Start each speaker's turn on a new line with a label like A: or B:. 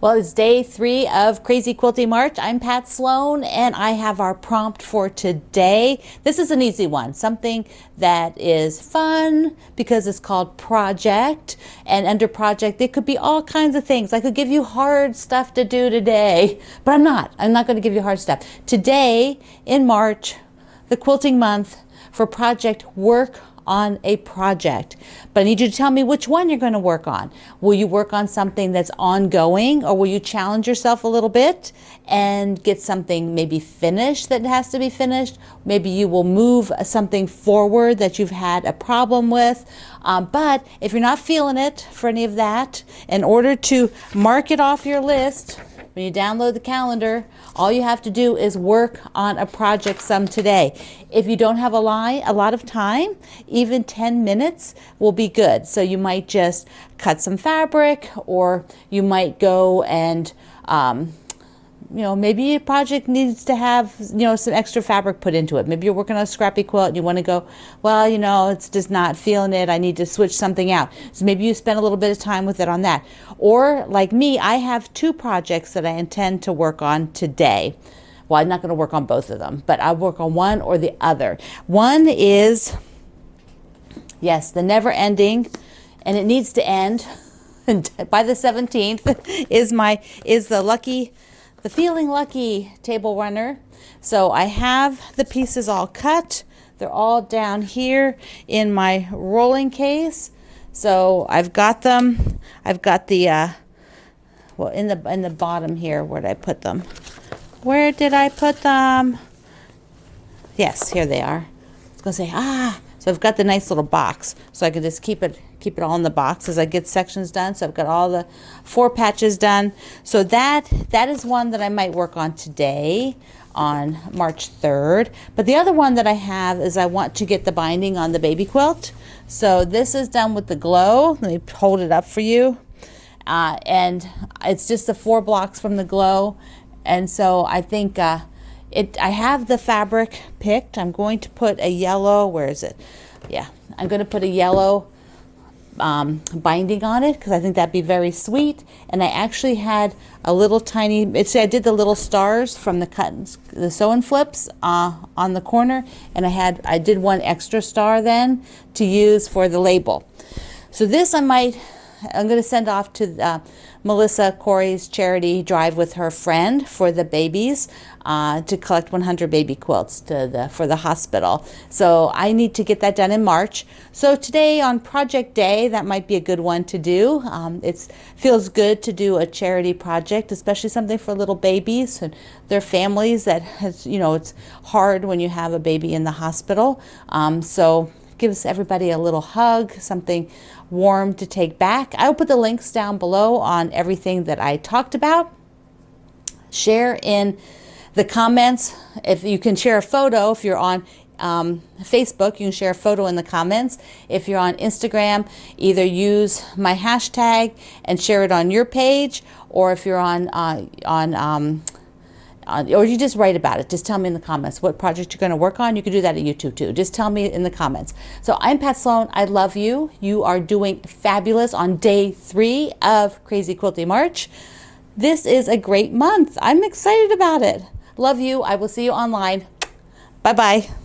A: Well, it's day 3 of Crazy Quilting March. I'm Pat Sloan, and I have our prompt for today. This is an easy one, something that is fun because it's called project. And under project, it could be all kinds of things. I could give you hard stuff to do today, but I'm not. I'm not going to give you hard stuff. Today in March, the quilting month, for project, work on a project. But I need you to tell me which one you're going to work on. Will you work on something that's ongoing, or will you challenge yourself a little bit and get something maybe finished that has to be finished? Maybe you will move something forward that you've had a problem with. But if you're not feeling it for any of that, in order to mark it off your list, when you download the calendar, all you have to do is work on a project some today. If you don't have a lot of time, even 10 minutes will be good. So you might just cut some fabric, or you might go and maybe a project needs to have, some extra fabric put into it. Maybe you're working on a scrappy quilt and you want to go, well, it's just not feeling it. I need to switch something out. So maybe you spend a little bit of time with it on that. Or like me, I have 2 projects that I intend to work on today. Well, I'm not going to work on both of them, but I'll work on one or the other. One is, yes, the never ending, and it needs to end. And by the 17th is the Feeling Lucky table runner. So I have the pieces all cut. They're all down here in my rolling case. So I've got them. I've got the in the bottom here. Where did I put them? Where did I put them? Yes, here they are. I was gonna say So I've got the nice little box, so I can just keep it all in the box as I get sections done. So I've got all the 4 patches done. So that is one that I might work on today on March 3rd. But the other one that I have is I want to get the binding on the baby quilt. So this is done with the glow. Let me hold it up for you. And it's just the 4 blocks from the glow. And so I think I have the fabric picked. I'm going to put a yellow, where is it? Yeah, I'm going to put a yellow binding on it because I think that'd be very sweet. And I actually had a little tiny, I did the little stars from the sew and flips on the corner, and I did 1 extra star then to use for the label. So this I'm going to send off to Melissa Corey's charity drive with her friend for the babies to collect 100 baby quilts for the hospital. So I need to get that done in March. So today on project day, that might be a good one to do. It feels good to do a charity project, especially something for little babies and their families that has, it's hard when you have a baby in the hospital. So gives everybody a little hug, something warm to take back. I'll put the links down below on everything that I talked about. Share in the comments. If you can share a photo, if you're on Facebook, you can share a photo in the comments. If you're on Instagram, either use my hashtag and share it on your page, or if you're or you just write about it. Just tell me in the comments what project you're going to work on. You can do that at YouTube too. Just tell me in the comments. So I'm Pat Sloan. I love you. You are doing fabulous on day 3 of Crazy Quilting March. This is a great month. I'm excited about it. Love you. I will see you online. Bye-bye.